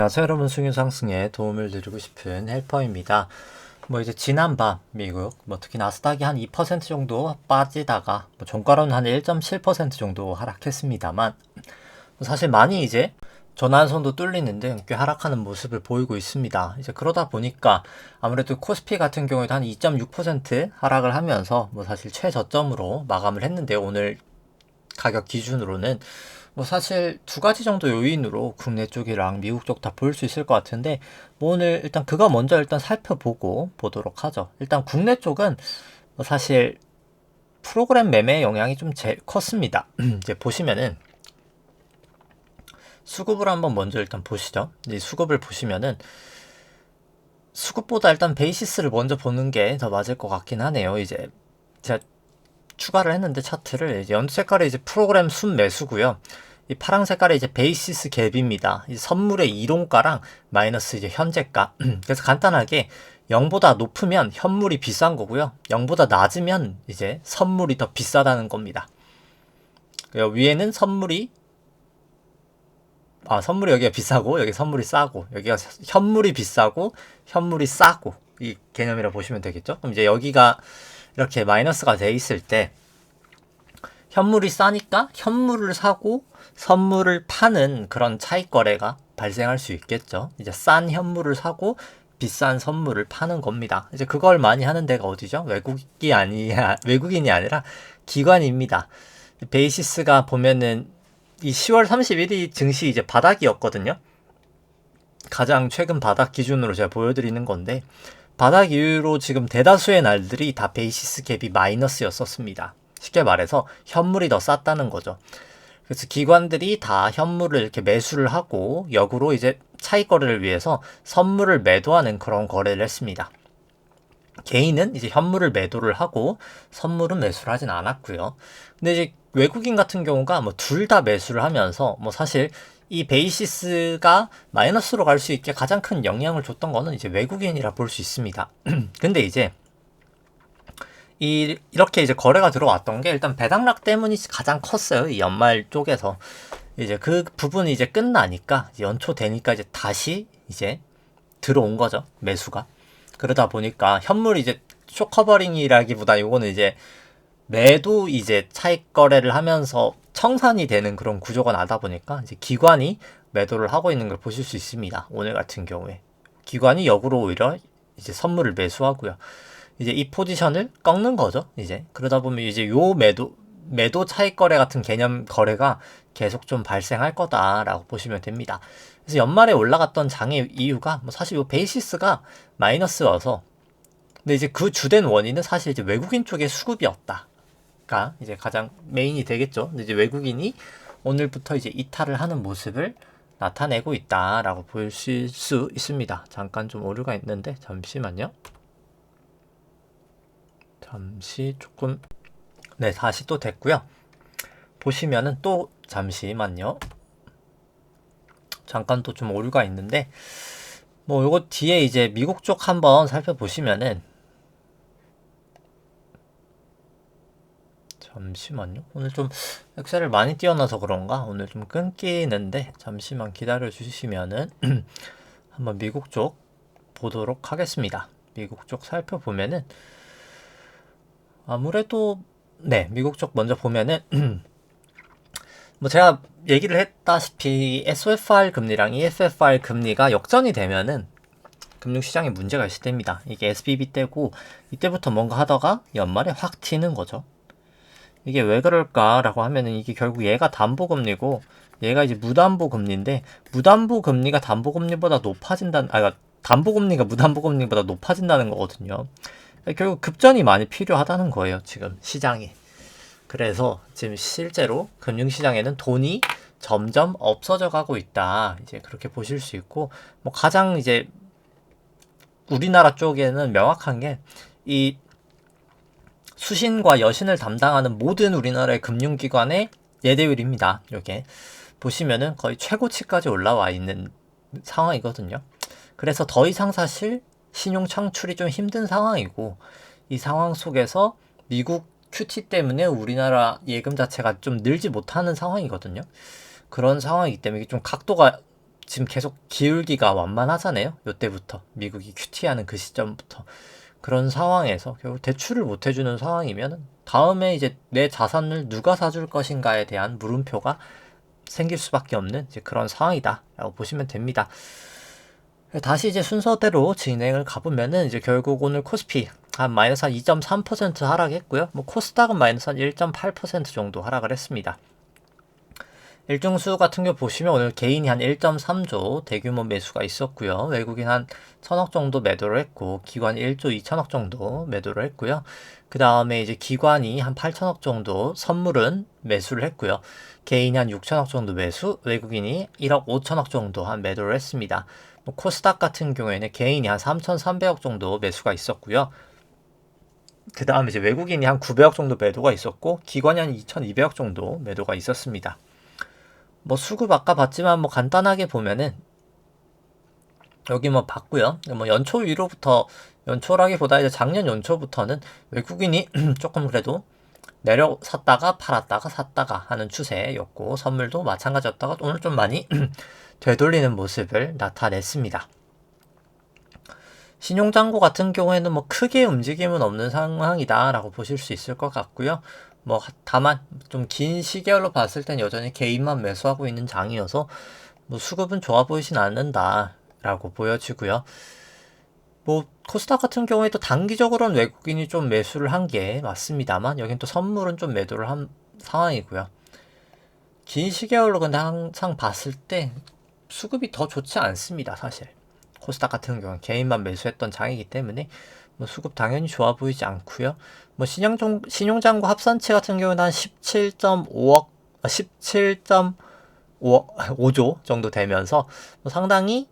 안녕하세요 여러분, 수익 상승에 도움을 드리고 싶은 헬퍼입니다. 이제 지난밤 미국 특히 나스닥이 한 2% 정도 빠지다가 종가로는 한 1.7% 정도 하락했습니다만, 사실 많이 이제 전환선도 뚫리는 등 꽤 하락하는 모습을 보이고 있습니다. 이제 그러다 보니까 아무래도 코스피 같은 경우에도 한 2.6% 하락을 하면서 사실 최저점으로 마감을 했는데요. 오늘 가격 기준으로는 사실 두 가지 정도 요인으로 국내 쪽이랑 미국 쪽 다 보일 수 있을 것 같은데, 오늘 일단 그거 먼저 일단 살펴보고 보도록 하죠. 일단 국내 쪽은 사실 프로그램 매매 영향이 좀 제일 컸습니다. 이제 보시면은 수급을 한번 먼저 일단 보시죠. 이 수급을 보시면은 수급보다 일단 베이시스를 먼저 보는 게 더 맞을 것 같긴 하네요. 이제 제가 추가를 했는데 차트를 이제 연두 색깔이 이제 프로그램 순 매수고요. 이 파랑 색깔이 이제 베이시스 갭입니다. 이 선물의 이동가랑 마이너스 이제 현재가. 그래서 간단하게 0보다 높으면 현물이 비싼 거고요. 0보다 낮으면 이제 선물이 더 비싸다는 겁니다. 위에는 선물이 여기가 비싸고 여기 선물이 싸고, 여기가 현물이 비싸고 현물이 싸고, 이 개념이라 보시면 되겠죠. 그럼 이제 여기가 이렇게 마이너스가 돼 있을 때 현물이 싸니까 현물을 사고 선물을 파는 그런 차익 거래가 발생할 수 있겠죠. 이제 싼 현물을 사고 비싼 선물을 파는 겁니다. 이제 그걸 많이 하는 데가 어디죠? 외국인이 아니라 기관입니다. 베이시스가 보면은 이 10월 31일 증시 이제 바닥이었거든요. 가장 최근 바닥 기준으로 제가 보여드리는 건데, 바닥 이후로 지금 대다수의 날들이 다 베이시스 갭이 마이너스였었습니다. 쉽게 말해서 현물이 더 쌌다는 거죠. 그래서 기관들이 다 현물을 이렇게 매수를 하고 역으로 이제 차익 거래를 위해서 선물을 매도하는 그런 거래를 했습니다. 개인은 이제 현물을 매도를 하고 선물은 매수를 하진 않았고요. 근데 이제 외국인 같은 경우가 둘 다 매수를 하면서 사실 이 베이시스가 마이너스로 갈 수 있게 가장 큰 영향을 줬던 거는 이제 외국인이라 볼 수 있습니다. 근데 이제 이렇게 이제 거래가 들어왔던 게 일단 배당락 때문이 가장 컸어요. 이 연말 쪽에서. 이제 그 부분이 이제 끝나니까 연초 되니까 이제 다시 이제 들어온 거죠. 매수가. 그러다 보니까 현물이 이제 쇼커버링이라기보다 이거는 이제 매도 이제 차익 거래를 하면서 청산이 되는 그런 구조가 나다 보니까 이제 기관이 매도를 하고 있는 걸 보실 수 있습니다. 오늘 같은 경우에 기관이 역으로 오히려 이제 선물을 매수하고요. 이제 이 포지션을 꺾는 거죠. 이제 그러다 보면 이제 요 매도 차익 거래 같은 개념 거래가 계속 좀 발생할 거다라고 보시면 됩니다. 그래서 연말에 올라갔던 장의 이유가 사실 요 베이시스가 마이너스여서, 근데 이제 그 주된 원인은 사실 이제 외국인 쪽의 수급이었다가 이제 가장 메인이 되겠죠. 근데 이제 외국인이 오늘부터 이제 이탈을 하는 모습을 나타내고 있다라고 보실 수 있습니다. 잠깐 좀 오류가 있는데 잠시만요. 조금, 네, 다시 또 됐고요. 보시면은 또 잠시만요. 잠깐 또 좀 오류가 있는데, 요거 뒤에 이제 미국 쪽 한번 살펴보시면은, 잠시만요. 오늘 좀 엑셀을 많이 띄워놔서 그런가 오늘 좀 끊기는데, 잠시만 기다려 주시면은 한번 미국 쪽 보도록 하겠습니다. 미국 쪽 살펴보면은 아무래도 네, 미국 쪽 먼저 보면은 제가 얘기를 했다시피 SOFR 금리랑 ESFR 금리가 역전이 되면은 금융시장에 문제가 있을 때입니다. 이게 SBB 때고 이때부터 뭔가 하다가 연말에 확 튀는 거죠. 이게 왜 그럴까라고 하면은 이게 결국 얘가 담보금리고 얘가 이제 무담보금리인데, 무담보금리가 담보금리보다 담보금리가 무담보금리보다 높아진다는 거거든요. 결국 급전이 많이 필요하다는 거예요, 지금 시장이. 그래서 지금 실제로 금융시장에는 돈이 점점 없어져 가고 있다. 이제 그렇게 보실 수 있고, 가장 이제 우리나라 쪽에는 명확한 게 이 수신과 여신을 담당하는 모든 우리나라의 금융기관의 예대율입니다. 이렇게 보시면은 거의 최고치까지 올라와 있는 상황이거든요. 그래서 더 이상 사실 신용 창출이 좀 힘든 상황이고, 이 상황 속에서 미국 QT 때문에 우리나라 예금 자체가 좀 늘지 못하는 상황이거든요. 그런 상황이기 때문에 좀 각도가 지금 계속 기울기가 완만하잖아요. 요때부터 미국이 QT하는 그 시점부터 그런 상황에서 결국 대출을 못 해주는 상황이면 다음에 이제 내 자산을 누가 사줄 것인가에 대한 물음표가 생길 수밖에 없는 이제 그런 상황이다라고 보시면 됩니다. 다시 이제 순서대로 진행을 가보면은 이제 결국 오늘 코스피 한 마이너스 한 2.3% 하락했고요. 뭐 코스닥은 마이너스 한 1.8% 정도 하락을 했습니다. 일중수 같은 경우 보시면 오늘 개인이 한 1.3조 대규모 매수가 있었고요. 외국인 한 1,000억 정도 매도를 했고 기관 1조 2천억 정도 매도를 했고요. 그 다음에 이제 기관이 한 8천억 정도 선물은 매수를 했고요. 개인이 한 6천억 정도 매수, 외국인이 1억 5천억 정도 한 매도를 했습니다. 코스닥 같은 경우에는 개인이 한 3,300억 정도 매수가 있었고요. 그 다음에 이제 외국인이 한 900억 정도 매도가 있었고 기관이 한 2,200억 정도 매도가 있었습니다. 뭐 수급 아까 봤지만 뭐 간단하게 보면은 여기 뭐 봤고요. 뭐 연초 위로부터 연초라기보다 이제 작년 연초부터는 외국인이 조금 그래도 내려 샀다가 팔았다가 샀다가 하는 추세였고 선물도 마찬가지였다가 오늘 좀 많이 되돌리는 모습을 나타냈습니다. 신용잔고 같은 경우에는 뭐 크게 움직임은 없는 상황이다라고 보실 수 있을 것 같고요. 뭐 다만 좀 긴 시계열로 봤을 땐 여전히 개인만 매수하고 있는 장이어서 뭐 수급은 좋아 보이진 않는다라고 보여지고요. 뭐 코스닥 같은 경우에도 단기적으로는 외국인이 좀 매수를 한 게 맞습니다만 여긴 또 선물은 좀 매도를 한 상황이고요. 긴 시계열로 근데 항상 봤을 때 수급이 더 좋지 않습니다. 사실 코스닥 같은 경우는 개인만 매수했던 장이기 때문에 뭐 수급 당연히 좋아 보이지 않고요. 뭐 신용잔고 합산치 같은 경우는 한 17.5조 정도 되면서 뭐 상당히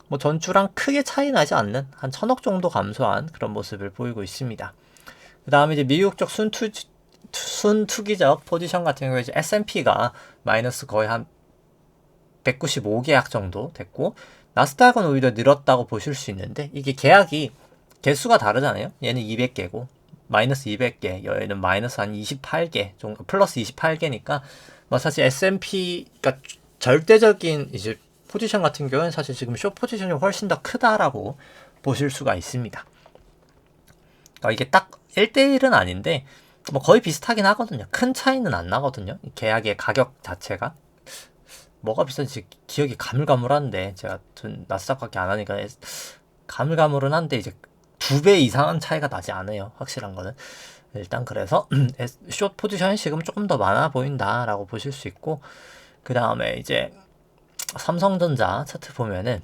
뭐 전주랑 크게 차이 나지 않는 한 1,000억 정도 감소한 그런 모습을 보이고 있습니다. 그 다음에 이제 미국 쪽 순투기적 포지션 같은 경우에 이제 S&P가 마이너스 거의 한 195계약 정도 됐고 나스닥은 오히려 늘었다고 보실 수 있는데 이게 계약이 개수가 다르잖아요. 얘는 200개고 마이너스 200개, 얘는 마이너스 한 28개 정도, 플러스 28개니까 뭐 사실 S&P가 절대적인 이제 포지션 같은 경우는 사실 지금 숏 포지션이 훨씬 더 크다라고 보실 수가 있습니다. 그러니까 이게 딱 1대1은 아닌데 뭐 거의 비슷하긴 하거든요. 큰 차이는 안 나거든요. 계약의 가격 자체가. 뭐가 비싼지 기억이 가물가물한데 제가 나스닥밖에 안 하니까 가물가물은 한데 이제 2배 이상은 차이가 나지 않아요. 확실한 거는. 일단 그래서 숏 포지션이 지금 조금 더 많아 보인다라고 보실 수 있고 그 다음에 이제 삼성전자 차트 보면은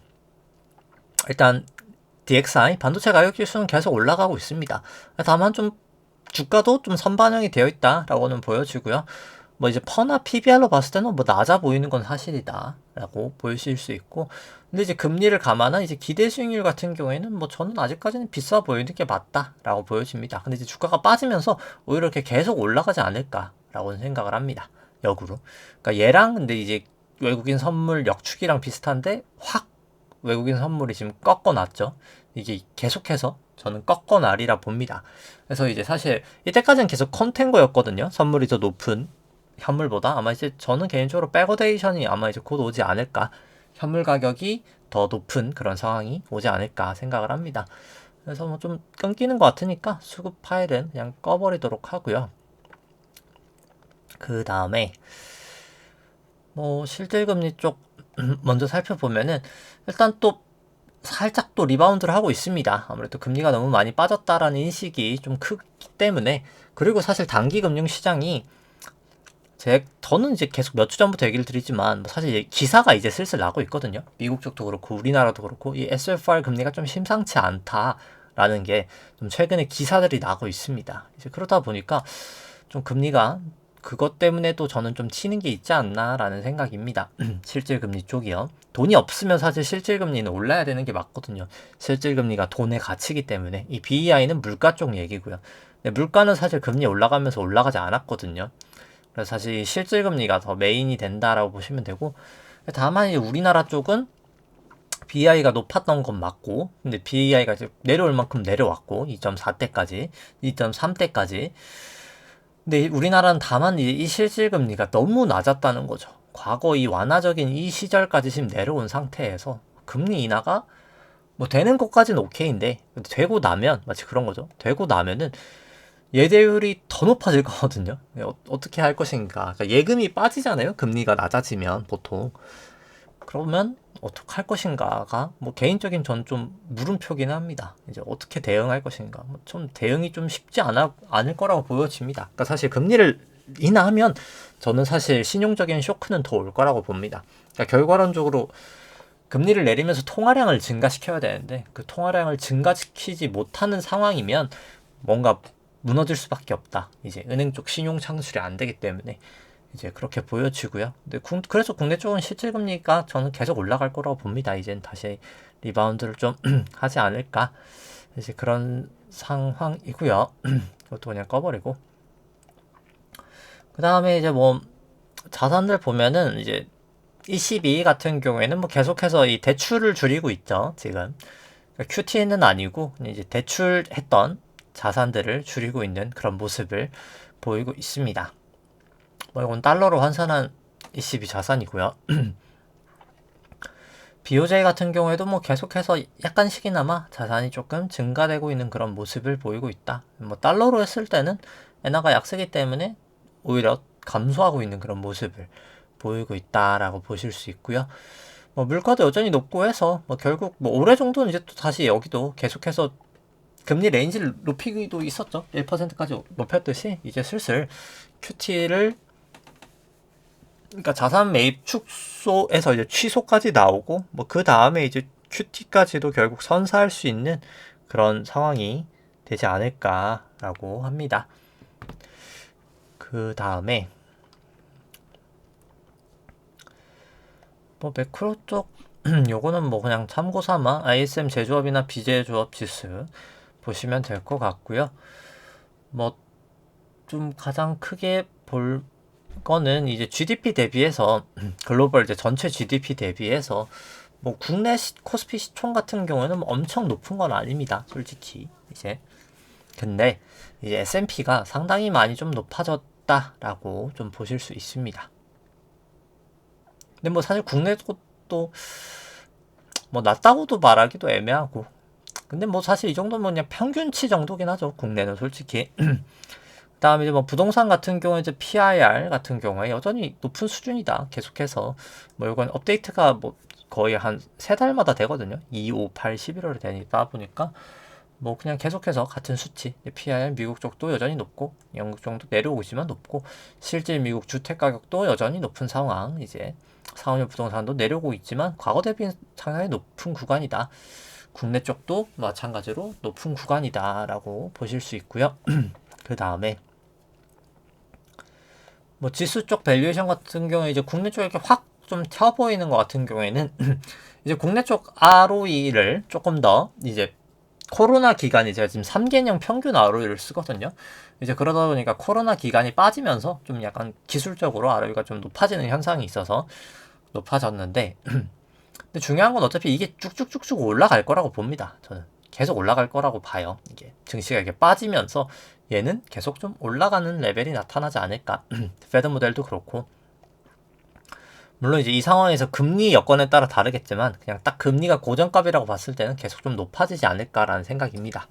일단 DXI 반도체 가격 지수는 계속 올라가고 있습니다. 다만 좀 주가도 좀 선반영이 되어 있다라고는 보여지고요. 뭐 이제 퍼나 PBR로 봤을 때는 뭐 낮아 보이는 건 사실이다라고 보이실 수 있고, 근데 이제 금리를 감안한 이제 기대 수익률 같은 경우에는 뭐 저는 아직까지는 비싸 보이는 게 맞다라고 보여집니다. 근데 이제 주가가 빠지면서 오히려 이렇게 계속 올라가지 않을까라고 생각을 합니다. 역으로. 그러니까 얘랑 근데 이제 외국인 선물 역축이랑 비슷한데 확 외국인 선물이 지금 꺾어놨죠. 이게 계속해서 저는 꺾어나리라 봅니다. 그래서 이제 사실 이때까지는 계속 컨텐거였거든요. 선물이 더 높은 현물보다. 아마 이제 저는 개인적으로 백어데이션이 아마 이제 곧 오지 않을까. 현물 가격이 더 높은 그런 상황이 오지 않을까 생각을 합니다. 그래서 뭐 좀 끊기는 것 같으니까 수급 파일은 그냥 꺼버리도록 하고요. 그 다음에 뭐 실질금리 쪽 먼저 살펴보면은 일단 또 살짝 또 리바운드를 하고 있습니다. 아무래도 금리가 너무 많이 빠졌다라는 인식이 좀 크기 때문에, 그리고 사실 단기 금융 시장이 저는 이제 계속 몇 주 전부터 얘기를 드리지만 사실 기사가 이제 슬슬 나고 있거든요. 미국 쪽도 그렇고 우리나라도 그렇고 이 SFR 금리가 좀 심상치 않다라는 게 좀 최근에 기사들이 나고 있습니다. 이제 그러다 보니까 좀 금리가 그것 때문에도 저는 좀 치는 게 있지 않나라는 생각입니다. 실질금리 쪽이요. 돈이 없으면 사실 실질금리는 올라야 되는 게 맞거든요. 실질금리가 돈의 가치이기 때문에. 이 BEI는 물가 쪽 얘기고요. 근데 물가는 사실 금리 올라가면서 올라가지 않았거든요. 그래서 사실 실질금리가 더 메인이 된다라고 보시면 되고, 다만 이제 우리나라 쪽은 BEI가 높았던 건 맞고, 근데 BEI가 이제 내려올 만큼 내려왔고 2.4대까지, 2.3대까지. 근데 우리나라는 다만 이 실질금리가 너무 낮았다는 거죠. 과거 이 완화적인 이 시절까지 지금 내려온 상태에서 금리 인하가 뭐 되는 것까지는 오케이인데 되고 나면 마치 그런 거죠. 되고 나면은 예대율이 더 높아질 거거든요. 어떻게 할 것인가. 그러니까 예금이 빠지잖아요. 금리가 낮아지면 보통. 그러면 어떻게 할 것인가가 뭐 개인적인 전 좀 물음표긴 합니다. 이제 어떻게 대응할 것인가. 좀 대응이 좀 쉽지 않을 거라고 보여집니다. 그러니까 사실 금리를 인하하면 저는 사실 신용적인 쇼크는 더 올 거라고 봅니다. 그러니까 결과론적으로 금리를 내리면서 통화량을 증가시켜야 되는데 그 통화량을 증가시키지 못하는 상황이면 뭔가 무너질 수밖에 없다. 이제 은행 쪽 신용 창출이 안 되기 때문에 이제 그렇게 보여지고요. 근데 그래서 국내 쪽은 실질금리가 저는 계속 올라갈 거라고 봅니다. 이젠 다시 리바운드를 좀 하지 않을까. 이제 그런 상황이고요. 이것도 그냥 꺼버리고. 그 다음에 이제 뭐 자산들 보면은 이제 ECB 같은 경우에는 뭐 계속해서 이 대출을 줄이고 있죠. 지금 그러니까 QT는 아니고 이제 대출했던 자산들을 줄이고 있는 그런 모습을 보이고 있습니다. 뭐 이건 달러로 환산한 ECB 자산이고요. BOJ 같은 경우에도 뭐 계속해서 약간씩이나마 자산이 조금 증가되고 있는 그런 모습을 보이고 있다. 뭐 달러로 했을 때는 엔화가 약세기 때문에 오히려 감소하고 있는 그런 모습을 보이고 있다라고 보실 수 있고요. 뭐 물가도 여전히 높고 해서 뭐 결국 뭐 올해 정도는 이제 또 다시 여기도 계속해서 금리 레인지를 높이기도 있었죠. 1%까지 높였듯이 이제 슬슬 QT를 그러니까 자산 매입 축소에서 이제 취소까지 나오고 뭐 그 다음에 이제 QT까지도 결국 선사할 수 있는 그런 상황이 되지 않을까라고 합니다. 그 다음에 뭐 매크로 쪽 요거는 뭐 그냥 참고 삼아 ISM 제조업이나 비제조업 지수 보시면 될 것 같고요. 뭐 좀 가장 크게 볼 거는 이제 GDP 대비해서 글로벌 이제 전체 GDP 대비해서 뭐 국내 코스피 시총 같은 경우에는 뭐 엄청 높은 건 아닙니다. 솔직히 이제 근데 이제 S&P가 상당히 많이 좀 높아졌다라고 좀 보실 수 있습니다. 근데 뭐 사실 국내 것도 뭐 낮다고도 말하기도 애매하고 근데 뭐 사실 이 정도면 그냥 평균치 정도긴 하죠. 국내는 솔직히. 그다음에 이제 뭐 부동산 같은 경우에 이제 PIR 같은 경우에 여전히 높은 수준이다. 계속해서 뭐 이건 업데이트가 뭐 거의 한 3달마다 되거든요. 2, 5, 8, 11월에 되니까 보니까 뭐 그냥 계속해서 같은 수치. PIR 미국 쪽도 여전히 높고 영국 정도 내려오고 있지만 높고 실질 미국 주택 가격도 여전히 높은 상황. 이제 4, 5년 부동산도 내려오고 있지만 과거 대비 상당히 높은 구간이다. 국내 쪽도 마찬가지로 높은 구간이다라고 보실 수 있고요. 그 다음에 뭐 지수 쪽 밸류에이션 같은 경우에 이제 국내 쪽에 이렇게 확 좀 튀어 보이는 것 같은 경우에는 이제 국내 쪽 ROE를 조금 더 이제 코로나 기간이 제가 지금 3개년 평균 ROE를 쓰거든요. 이제 그러다 보니까 코로나 기간이 빠지면서 좀 약간 기술적으로 ROE가 좀 높아지는 현상이 있어서 높아졌는데 근데 중요한 건 어차피 이게 쭉쭉쭉쭉 올라갈 거라고 봅니다. 저는 계속 올라갈 거라고 봐요. 이게 증시가 이렇게 빠지면서 얘는 계속 좀 올라가는 레벨이 나타나지 않을까. 페드 모델도 그렇고 물론 이제 이 상황에서 금리 여건에 따라 다르겠지만 그냥 딱 금리가 고정값이라고 봤을 때는 계속 좀 높아지지 않을까라는 생각입니다.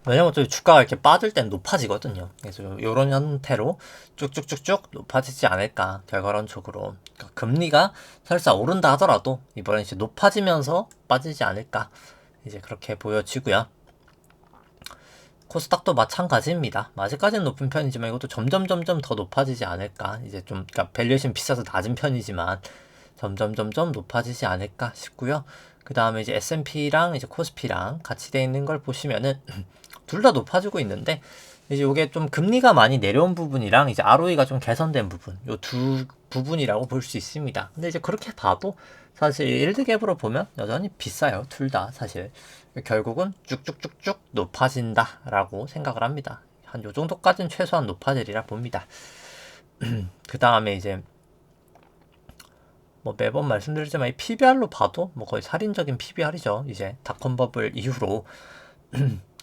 왜냐면 또 주가가 이렇게 빠질 땐 높아지거든요. 그래서 이런 형태로 쭉쭉쭉쭉 높아지지 않을까 결과론적으로. 그러니까 금리가 설사 오른다 하더라도 이번에 이제 높아지면서 빠지지 않을까 이제 그렇게 보여지고요. 코스닥도 마찬가지입니다. 아직까지는 높은 편이지만 이것도 점점 더 높아지지 않을까. 이제 좀 그러니까 밸류에이션 비싸서 낮은 편이지만 점점 높아지지 않을까 싶고요. 그 다음에 이제 S&P랑 이제 코스피랑 같이 돼 있는 걸 보시면은 둘 다 높아지고 있는데 이제 이게 좀 금리가 많이 내려온 부분이랑 이제 ROE가 좀 개선된 부분, 요 두 부분이라고 볼 수 있습니다. 근데 이제 그렇게 봐도 사실 일드갭으로 보면 여전히 비싸요. 둘 다 사실. 결국은 쭉쭉쭉쭉 높아진다라고 생각을 합니다. 한 요 정도까지는 최소한 높아지리라 봅니다. 그 다음에 이제 뭐 매번 말씀드리지만 이 PBR로 봐도 뭐 거의 살인적인 PBR이죠. 이제 닷컴 버블 이후로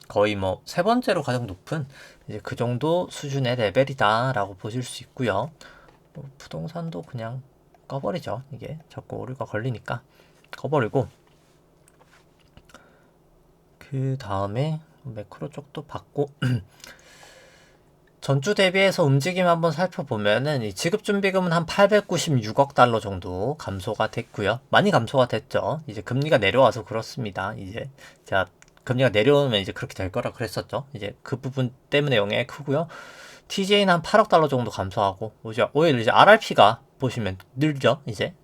거의 뭐 세 번째로 가장 높은 이제 그 정도 수준의 레벨이다라고 보실 수 있고요. 뭐 부동산도 그냥 꺼버리죠. 이게 자꾸 오류가 걸리니까 꺼버리고, 그 다음에 매크로 쪽도 받고 전주 대비해서 움직임 한번 살펴보면은 이 지급준비금은 한 896억 달러 정도 감소가 됐고요. 많이 감소가 됐죠. 이제 금리가 내려와서 그렇습니다. 이제 자, 금리가 내려오면 이제 그렇게 될 거라 그랬었죠. 이제 그 부분 때문에 영향이 크고요. TJ는 한 8억 달러 정도 감소하고, 오히려 이제 RRP가 보시면 늘죠. 이제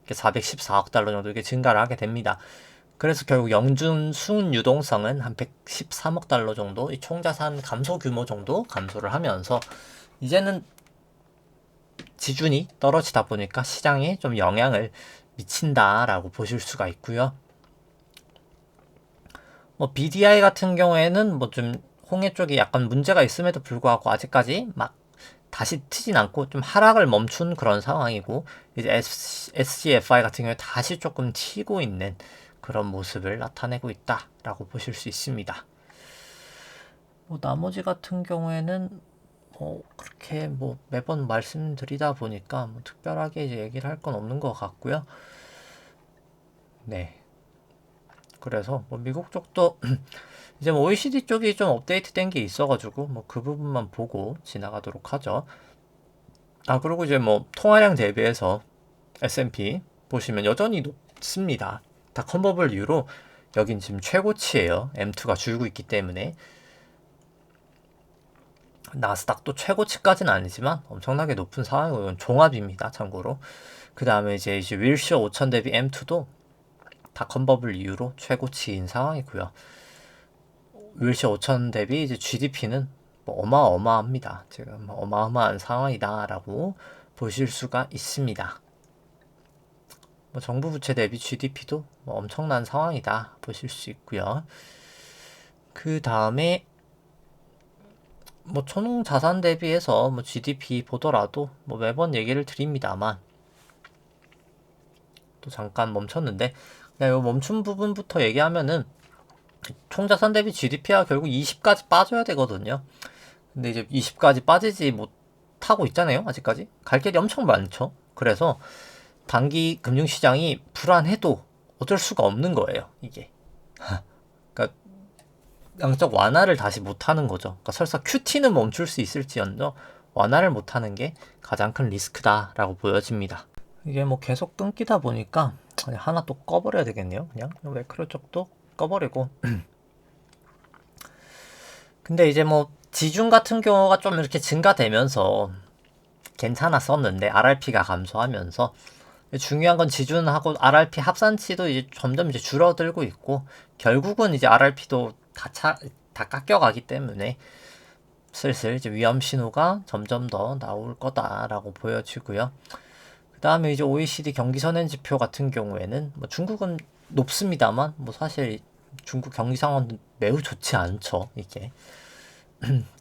414억 달러 정도 이렇게 증가를 하게 됩니다. 그래서 결국 영준 순 유동성은 한 113억 달러 정도, 이 총자산 감소 규모 정도 감소를 하면서 이제는 지준이 떨어지다 보니까 시장에 좀 영향을 미친다라고 보실 수가 있고요. 뭐 BDI 같은 경우에는 뭐 좀 홍해 쪽이 약간 문제가 있음에도 불구하고 아직까지 막 다시 트진 않고 좀 하락을 멈춘 그런 상황이고, 이제 SCFI 같은 경우에 다시 조금 튀고 있는 그런 모습을 나타내고 있다라고 보실 수 있습니다. 뭐 나머지 같은 경우에는 뭐 그렇게 뭐 매번 말씀드리다 보니까 뭐 특별하게 이제 얘기를 할 건 없는 것 같고요. 네. 그래서 뭐 미국 쪽도 이제 뭐 OECD 쪽이 좀 업데이트된 게 있어가지고 뭐 그 부분만 보고 지나가도록 하죠. 그리고 이제 뭐 통화량 대비해서 S&P 보시면 여전히 높습니다. 다 컨버블 이후로 여긴 지금 최고치예요. M2가 줄고 있기 때문에. 나스닥도 최고치까지는 아니지만 엄청나게 높은 상황이고, 이건 종합입니다. 참고로. 그 다음에 이제 윌시어 5000 대비 M2도 다 컨버블 이후로 최고치인 상황이고요. 윌시어 5000 대비 이제 GDP는 뭐 어마어마합니다. 지금 어마어마한 상황이다라고 보실 수가 있습니다. 뭐 정부 부채 대비 GDP도 뭐 엄청난 상황이다 보실 수 있고요. 그 다음에 뭐 초농 자산 대비해서 뭐 GDP 보더라도 뭐 매번 얘기를 드립니다만, 또 잠깐 멈췄는데 그냥 요 멈춘 부분부터 얘기하면은 총자산 대비 GDP가 결국 20까지 빠져야 되거든요. 근데 이제 20까지 빠지지 못하고 있잖아요. 아직까지 갈 길이 엄청 많죠. 그래서 단기 금융시장이 불안해도 어쩔 수가 없는 거예요. 이게 그러니까 양적 완화를 다시 못하는 거죠. 그러니까 설사 QT는 멈출 수 있을지언정 완화를 못하는 게 가장 큰 리스크다라고 보여집니다. 이게 뭐 계속 끊기다 보니까 하나 또 꺼버려야 되겠네요. 그냥 매크로 쪽도 꺼버리고. 근데 이제 뭐 지준 같은 경우가 좀 이렇게 증가되면서 괜찮았었는데 RRP가 감소하면서, 중요한 건 지준하고 RRP 합산치도 이제 점점 이제 줄어들고 있고, 결국은 이제 RRP도 다 깎여가기 때문에 슬슬 이제 위험 신호가 점점 더 나올 거다라고 보여지고요. 그 다음에 이제 OECD 경기 선행 지표 같은 경우에는 뭐 중국은 높습니다만 뭐 사실 중국 경기 상황은 매우 좋지 않죠, 이게.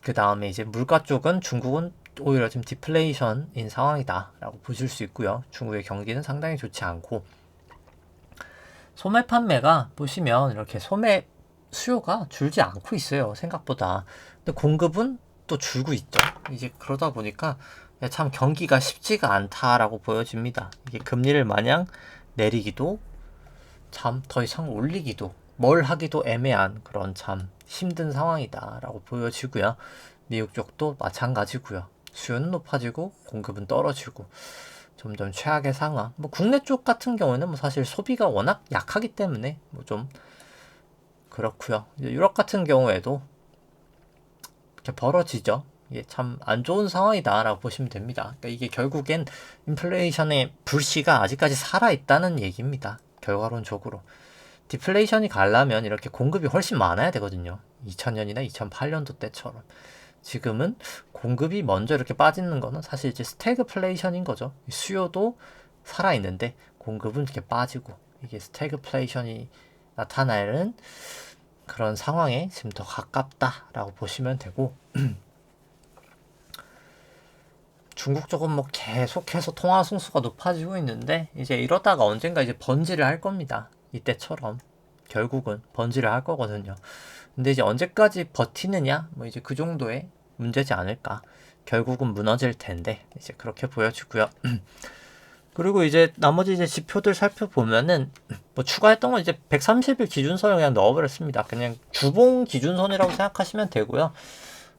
그 다음에 이제 물가 쪽은 중국은 오히려 지금 디플레이션인 상황이다라고 보실 수 있고요. 중국의 경기는 상당히 좋지 않고, 소매 판매가 보시면 이렇게 소매 수요가 줄지 않고 있어요. 생각보다. 근데 공급은 또 줄고 있죠. 이제 그러다 보니까 참 경기가 쉽지가 않다라고 보여집니다. 이게 금리를 마냥 내리기도, 참 더 이상 올리기도, 뭘 하기도 애매한 그런 참 힘든 상황이다라고 보여지고요. 미국 쪽도 마찬가지고요. 수요는 높아지고 공급은 떨어지고 점점 최악의 상황. 뭐 국내 쪽 같은 경우는 뭐 사실 소비가 워낙 약하기 때문에 뭐 좀 그렇고요. 유럽 같은 경우에도 이렇게 벌어지죠. 이게 참 안 좋은 상황이다라고 보시면 됩니다. 그러니까 이게 결국엔 인플레이션의 불씨가 아직까지 살아있다는 얘기입니다. 결과론적으로. 디플레이션이 가려면 이렇게 공급이 훨씬 많아야 되거든요. 2000년이나 2008년도 때처럼. 지금은 공급이 먼저 이렇게 빠지는 거는 사실 이제 스태그플레이션인 거죠. 수요도 살아있는데 공급은 이렇게 빠지고, 이게 스태그플레이션이 나타나는 그런 상황에 지금 더 가깝다라고 보시면 되고, 중국 쪽은 뭐 계속해서 통화 승수가 높아지고 있는데 이제 이러다가 언젠가 이제 번지를 할 겁니다. 이때처럼 결국은 번지를 할 거거든요. 근데 이제 언제까지 버티느냐, 뭐 이제 그 정도의 문제지 않을까. 결국은 무너질 텐데 이제 그렇게 보여지고요. 그리고 이제 나머지 이제 지표들 살펴보면은 뭐 추가했던 건 이제 130일 기준선을 그냥 넣어버렸습니다. 그냥 주봉 기준선이라고 생각하시면 되고요.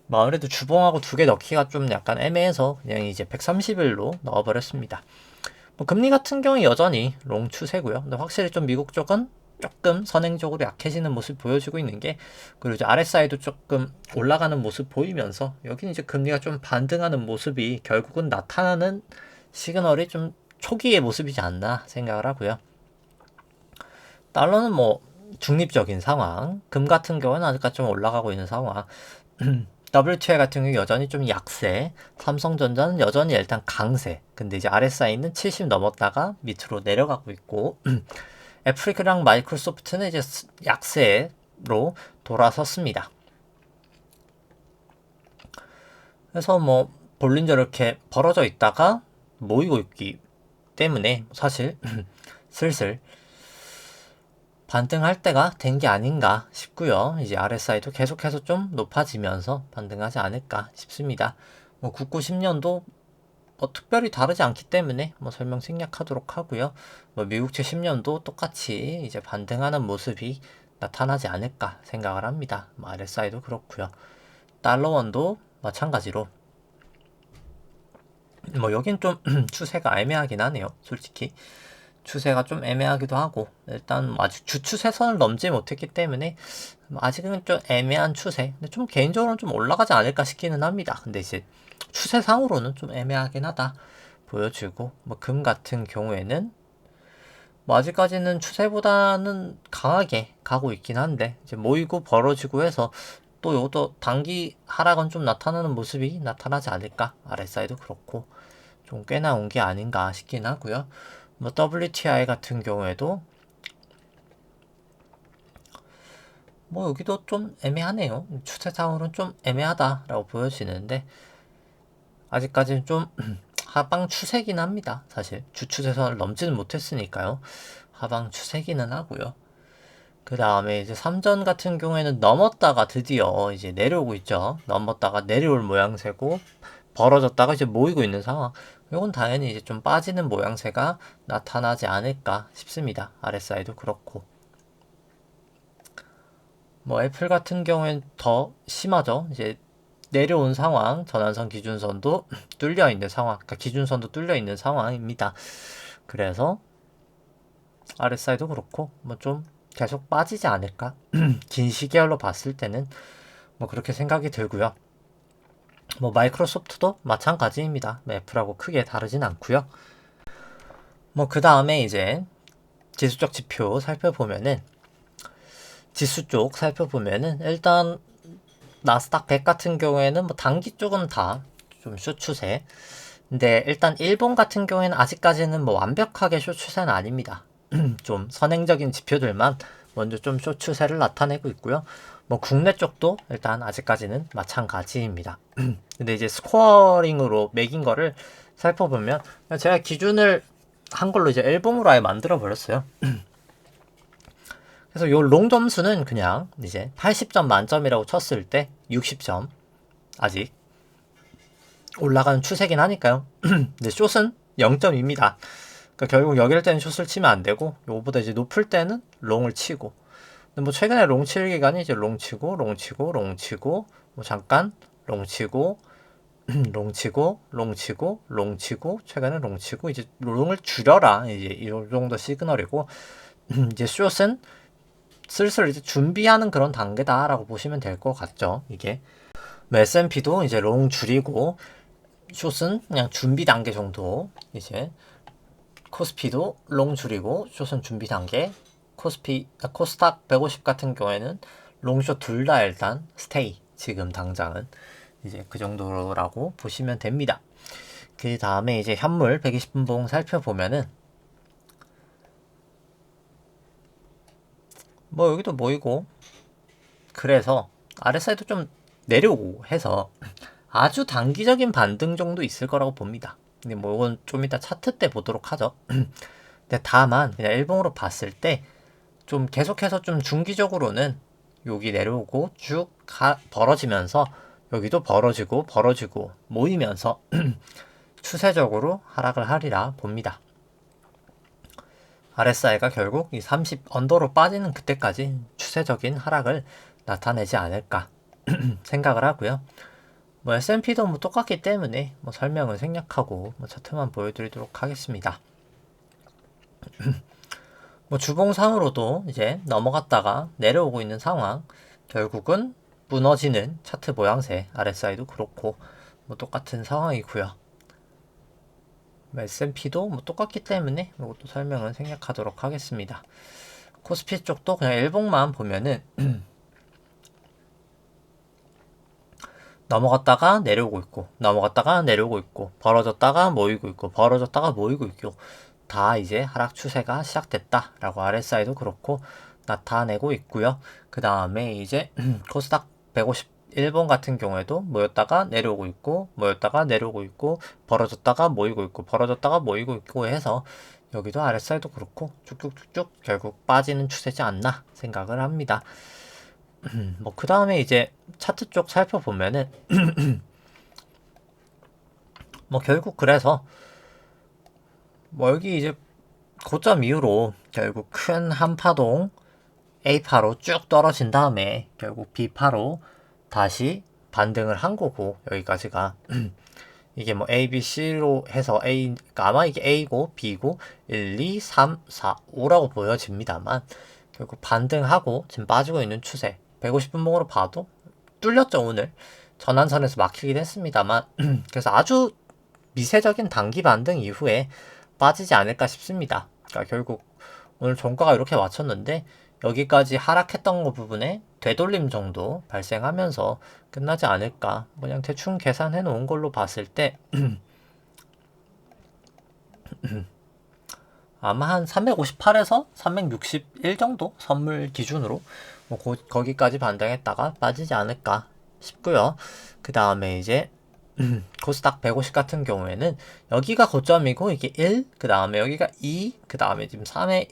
뭐 아무래도 주봉하고 두 개 넣기가 좀 약간 애매해서 그냥 이제 130일로 넣어버렸습니다. 뭐 금리 같은 경우 여전히 롱 추세고요. 근데 확실히 좀 미국 쪽은 조금 선행적으로 약해지는 모습 보여주고 있는 게, 그리고 이제 RSI도 조금 올라가는 모습 보이면서 여기는 이제 금리가 좀 반등하는 모습이 결국은 나타나는 시그널이 좀 초기의 모습이지 않나 생각을 하고요. 달러는 뭐 중립적인 상황, 금 같은 경우는 아직까지 좀 올라가고 있는 상황, WTI 같은 경우 여전히 좀 약세, 삼성전자는 여전히 일단 강세. 근데 이제 RSI는 70 넘었다가 밑으로 내려가고 있고, 애플이랑 마이크로소프트는 이제 약세로 돌아섰습니다. 그래서 뭐 볼린저 이렇게 벌어져 있다가 모이고 있기 때문에 사실 슬슬 반등할 때가 된 게 아닌가 싶고요. 이제 RSI도 계속해서 좀 높아지면서 반등하지 않을까 싶습니다. 뭐 99, 10년도 뭐 특별히 다르지 않기 때문에 뭐 설명 생략하도록 하고요. 뭐 미국채 10년도 똑같이 이제 반등하는 모습이 나타나지 않을까 생각을 합니다. 뭐 RSI도 그렇고요. 달러원도 마찬가지로 뭐 여긴 좀 추세가 애매하긴 하네요. 솔직히 추세가 좀 애매하기도 하고, 일단 아직 주추세선을 넘지 못했기 때문에 아직은 좀 애매한 추세. 근데 좀 개인적으로는 좀 올라가지 않을까 싶기는 합니다. 근데 이제 추세상으로는 좀 애매하긴 하다 보여지고, 뭐 금 같은 경우에는 뭐 아직까지는 추세보다는 강하게 가고 있긴 한데, 이제 모이고 벌어지고 해서 또 요것도 단기 하락은 좀 나타나는 모습이 나타나지 않을까. RSI도 그렇고 좀 꽤나 온 게 아닌가 싶긴 하고요. 뭐 WTI 같은 경우에도 뭐 여기도 좀 애매하네요. 추세상으로는 좀 애매하다라고 보여지는데, 아직까지는 좀 하방 추세긴 합니다. 사실 주추세선을 넘지는 못했으니까요. 하방 추세기는 하고요. 그 다음에 이제 삼전 같은 경우에는 넘었다가 드디어 이제 내려오고 있죠. 넘었다가 내려올 모양새고, 벌어졌다가 이제 모이고 있는 상황. 이건 당연히 이제 좀 빠지는 모양새가 나타나지 않을까 싶습니다. RSI도 그렇고. 뭐 애플 같은 경우엔 더 심하죠. 이제 내려온 상황, 전환선 기준선도 뚫려 있는 상황, 그러니까 기준선도 뚫려 있는 상황입니다. 그래서 RSI도 그렇고 뭐 좀 계속 빠지지 않을까? 긴 시계열로 봤을 때는 뭐 그렇게 생각이 들고요. 뭐 마이크로소프트도 마찬가지입니다. 애플하고 크게 다르진 않고요. 뭐 그 다음에 이제 지수적 지표 살펴보면은, 지수 쪽 살펴보면은 일단 나스닥 100 같은 경우에는 뭐 단기 쪽은 다 좀 쇼추세. 근데 일단 일본 같은 경우에는 아직까지는 뭐 완벽하게 쇼추세는 아닙니다. 좀 선행적인 지표들만 먼저 좀 쇼추세를 나타내고 있고요. 뭐 국내 쪽도 일단 아직까지는 마찬가지입니다. 근데 이제 스코어링으로 매긴 거를 살펴보면, 제가 기준을 한 걸로 이제 앨범으로 아예 만들어 버렸어요. 그래서 요 롱 점수는 그냥 이제 80점 만점이라고 쳤을 때 60점, 아직 올라가는 추세긴 하니까요. 근데 숏은 0점입니다. 그러니까 결국 여길 때는 숏을 치면 안 되고, 요거보다 이제 높을 때는 롱을 치고. 근데 뭐 최근에 롱 칠 기간이 이제 롱 치고, 롱 치고, 롱 치고, 뭐 잠깐 롱 치고, 롱 치고, 롱 치고, 롱 치고, 최근에 롱 치고, 이제 롱을 줄여라, 이제 이 정도 시그널이고, 이제 숏은 슬슬 이제 준비하는 그런 단계다라고 보시면 될 것 같죠. 이게 S&P도 이제 롱 줄이고, 숏은 그냥 준비 단계 정도. 이제 코스피도 롱 줄이고 숏은 준비 단계. 코스닥 150 같은 경우에는 롱숏 둘 다 일단 스테이. 지금 당장은 이제 그 정도라고 보시면 됩니다. 그 다음에 이제 현물 120분봉 살펴보면은, 뭐 여기도 모이고, 그래서 RSI도 좀 내려오고 해서 아주 단기적인 반등 정도 있을 거라고 봅니다. 근데 뭐 이건 좀 이따 차트 때 보도록 하죠. 근데 다만 그냥 일봉으로 봤을 때 좀 계속해서 좀 중기적으로는 여기 내려오고 쭉 벌어지면서 여기도 벌어지고 모이면서 추세적으로 하락을 하리라 봅니다. RSI가 결국 이 30 언더로 빠지는 그때까지 추세적인 하락을 나타내지 않을까 생각을 하고요. 뭐 S&P도 뭐 똑같기 때문에 뭐 설명을 생략하고 뭐 차트만 보여드리도록 하겠습니다. 뭐 주봉상으로도 이제 넘어갔다가 내려오고 있는 상황, 결국은 무너지는 차트 모양새, RSI도 그렇고 뭐 똑같은 상황이고요. S&P도 뭐 똑같기 때문에 이것도 설명을 생략하도록 하겠습니다. 코스피 쪽도 그냥 일봉만 보면은 넘어갔다가 내려오고 있고, 넘어갔다가 내려오고 있고, 벌어졌다가 모이고 있고, 벌어졌다가 모이고 있고, 다 이제 하락 추세가 시작됐다라고 RSI도 그렇고 나타내고 있고요. 그 다음에 이제 코스닥 151번 같은 경우에도 모였다가 내려오고 있고, 모였다가 내려오고 있고, 벌어졌다가 모이고 있고, 벌어졌다가 모이고 있고 해서 여기도 RSI도 그렇고 쭉쭉쭉쭉 결국 빠지는 추세지 않나 생각을 합니다. 뭐 그 다음에 이제 차트 쪽 살펴보면은 뭐 결국 그래서 뭐 여기 이제 고점 이후로 결국 큰 한파동 A파로 쭉 떨어진 다음에 결국 B파로 다시 반등을 한 거고 여기까지가 이게 뭐 A, B, C로 해서 A, 그러니까 아마 이게 A고 B고 1, 2, 3, 4, 5라고 보여집니다만 결국 반등하고 지금 빠지고 있는 추세 150분봉으로 봐도 뚫렸죠 오늘 전환선에서 막히긴 했습니다만 그래서 아주 미세적인 단기 반등 이후에 빠지지 않을까 싶습니다. 그러니까 결국 오늘 종가가 이렇게 맞췄는데 여기까지 하락했던 거 부분에 되돌림 정도 발생하면서 끝나지 않을까. 그냥 대충 계산해 놓은 걸로 봤을 때 아마 한 358에서 361 정도 선물 기준으로 뭐 거기까지 반등했다가 빠지지 않을까 싶고요. 그 다음에 이제 코스닥 150 같은 경우에는 여기가 고점이고 이게 1, 그 다음에 여기가 2, 그 다음에 지금 3에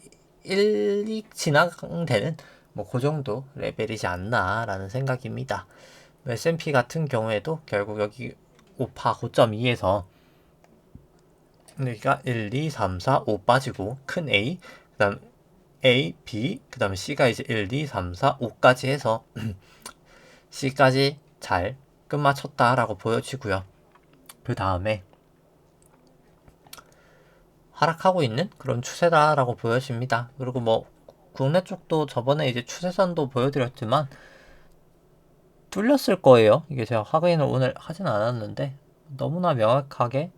1이 진행되는 뭐 그 정도 레벨이지 않나라는 생각입니다. S&P 같은 경우에도 결국 여기 5파 고점 2에서 여기가 1, 2, 3, 4, 5 빠지고 큰 A, 그 다음 A, B, 그 다음에 C가 이제 1, 2, 3, 4, 5까지 해서 C까지 잘 끝마쳤다라고 보여지고요. 그 다음에 하락하고 있는 그런 추세다라고 보여집니다. 그리고 뭐 국내 쪽도 저번에 이제 추세선도 보여드렸지만 뚫렸을 거예요. 이게 제가 확인을 오늘 하진 않았는데 너무나 명확하게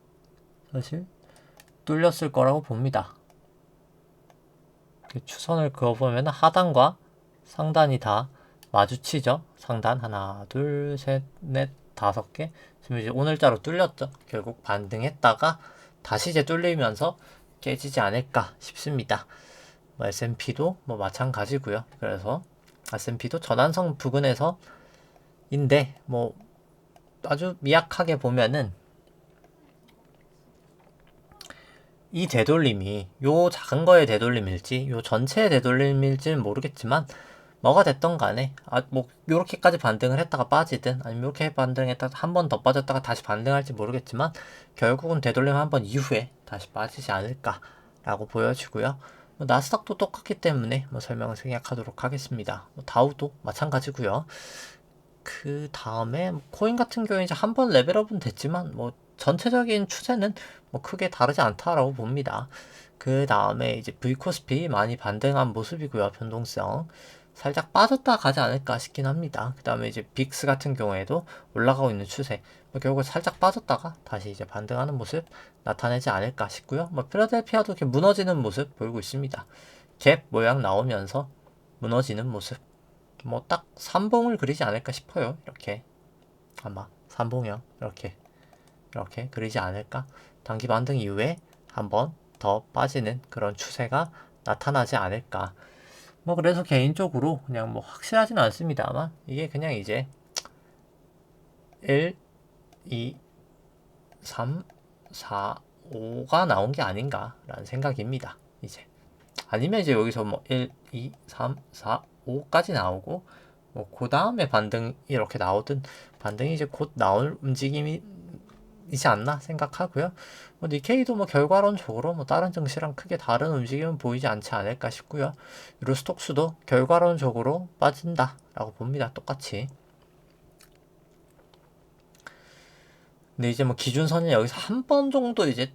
사실 뚫렸을 거라고 봅니다. 추선을 그어보면 하단과 상단이 다 마주치죠. 상단 하나, 둘, 셋, 넷, 5개. 지금 이제 오늘자로 뚫렸죠. 결국 반등했다가 다시 이제 뚫리면서 깨지지 않을까 싶습니다. 뭐 S&P도 뭐 마찬가지고요. 그래서 S&P도 전환선 부근에서 인데 뭐 아주 미약하게 보면은 이 되돌림이 요 작은 거의 되돌림일지 요 전체의 되돌림일지는 모르겠지만 뭐가 됐던 간에 뭐 요렇게까지 반등을 했다가 빠지든 아니면 요렇게 반등했다가 한 번 더 빠졌다가 다시 반등할지 모르겠지만 결국은 되돌림 한 번 이후에 다시 빠지지 않을까 라고 보여지고요. 뭐 나스닥도 똑같기 때문에 뭐 설명을 생략하도록 하겠습니다. 뭐 다우도 마찬가지고요. 그 다음에 코인 같은 경우에 이제 한 번 레벨업은 됐지만 뭐 전체적인 추세는 뭐 크게 다르지 않다라고 봅니다. 그 다음에 이제 V코스피 많이 반등한 모습이고요. 변동성 살짝 빠졌다 가지 않을까 싶긴 합니다. 그 다음에 이제 빅스 같은 경우에도 올라가고 있는 추세 뭐 결국 살짝 빠졌다가 다시 이제 반등하는 모습 나타내지 않을까 싶고요. 뭐 필라델피아도 이렇게 무너지는 모습 보이고 있습니다. 갭 모양 나오면서 무너지는 모습 뭐 딱 3봉을 그리지 않을까 싶어요. 이렇게 아마 3봉형 이렇게 그리지 않을까. 단기 반등 이후에 한번 더 빠지는 그런 추세가 나타나지 않을까. 뭐 그래서 개인적으로 그냥 뭐 확실하지는 않습니다만 이게 그냥 이제 1, 2, 3, 4, 5가 나온 게 아닌가라는 생각입니다. 이제 아니면 이제 여기서 뭐 1, 2, 3, 4, 5까지 나오고 뭐 그 다음에 반등 이렇게 나오든 반등이 이제 곧 나올 움직임이 이지 않나 생각하고요. 뭐 니케이도 뭐 결과론적으로 뭐 다른 증시랑 크게 다른 움직임은 보이지 않지 않을까 싶고요. 유로스톡스도 결과론적으로 빠진다라고 봅니다. 똑같이. 근데 이제 뭐 기준선이 여기서 한 번 정도 이제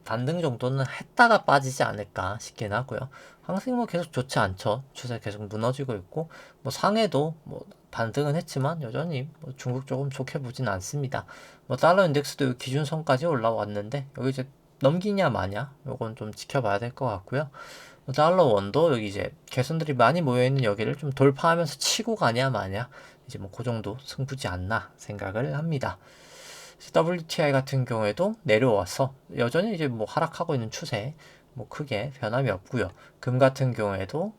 반등 정도는 했다가 빠지지 않을까 싶긴 하고요. 항상 뭐 계속 좋지 않죠. 추세 계속 무너지고 있고 뭐 상해도 뭐 반등은 했지만 여전히 뭐 중국 조금 좋게 보진 않습니다. 뭐 달러 인덱스도 기준선까지 올라왔는데 여기 이제 넘기냐 마냐 요건 좀 지켜봐야 될 것 같고요. 뭐 달러 원도 여기 이제 개선들이 많이 모여있는 여기를 좀 돌파하면서 치고 가냐 마냐 이제 뭐 그 정도 승부지 않나 생각을 합니다. WTI 같은 경우에도 내려와서 여전히 이제 뭐 하락하고 있는 추세 뭐 크게 변함이 없고요. 금 같은 경우에도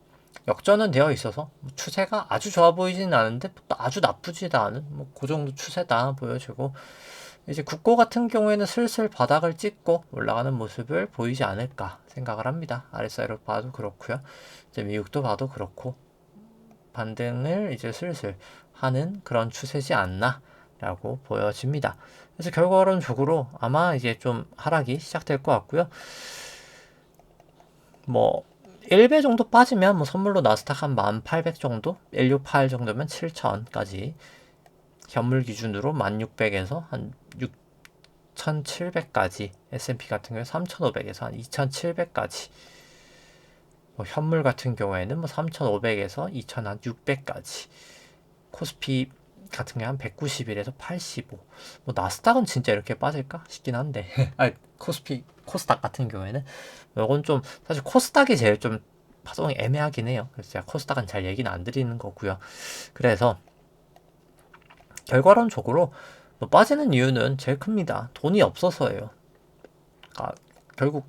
역전은 되어 있어서 뭐 추세가 아주 좋아 보이지는 않은데 또 아주 나쁘지도 않은 뭐 그 정도 추세다 보여지고 이제 국고 같은 경우에는 슬슬 바닥을 찍고 올라가는 모습을 보이지 않을까 생각을 합니다. RSI로 봐도 그렇고요. 이제 미국도 봐도 그렇고 반등을 이제 슬슬 하는 그런 추세지 않나 라고 보여집니다. 그래서 결과론적으로 아마 이제 좀 하락이 시작될 것 같고요. 뭐 1배 정도 빠지면 뭐 선물로 나스닥 한 1800 정도, 168 정도면 7000까지 현물 기준으로 1600에서 한 6700까지 S&P 같은 경우에 3500에서 한 2700까지 뭐 현물 같은 경우에는 뭐 3500에서 2600까지 코스피 같은 게 한 191에서 85. 뭐 나스닥은 진짜 이렇게 빠질까 싶긴 한데. 아, 코스닥 같은 경우에는 이건 좀 사실 코스닥이 제일 좀 파동이 애매하긴 해요. 그래서 제가 코스닥은 잘 얘기는 안 드리는 거고요. 그래서 결과론적으로 뭐 빠지는 이유는 제일 큽니다. 돈이 없어서예요. 그러니까 결국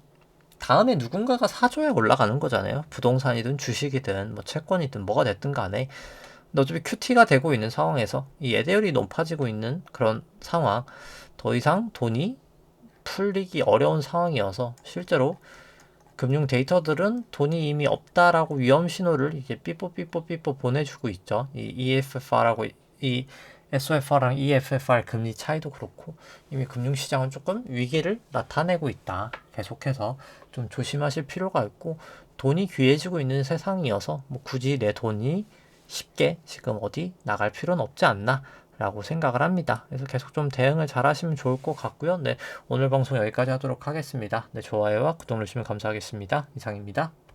다음에 누군가가 사줘야 올라가는 거잖아요. 부동산이든 주식이든 뭐 채권이든 뭐가 됐든 간에 근데 어차피 QT가 되고 있는 상황에서 이 예대율이 높아지고 있는 그런 상황 더 이상 돈이 풀리기 어려운 상황이어서 실제로 금융 데이터들은 돈이 이미 없다라고 위험 신호를 이제 삐뽀 보내주고 있죠. 이 EFFR하고 이 SOFR랑 EFFR 금리 차이도 그렇고 이미 금융시장은 조금 위기를 나타내고 있다. 계속해서 좀 조심하실 필요가 있고 돈이 귀해지고 있는 세상이어서 뭐 굳이 내 돈이 쉽게 지금 어디 나갈 필요는 없지 않나 라고 생각을 합니다. 그래서 계속 좀 대응을 잘 하시면 좋을 것 같고요. 네, 오늘 방송 여기까지 하도록 하겠습니다. 네, 좋아요와 구독 누르시면 감사하겠습니다. 이상입니다.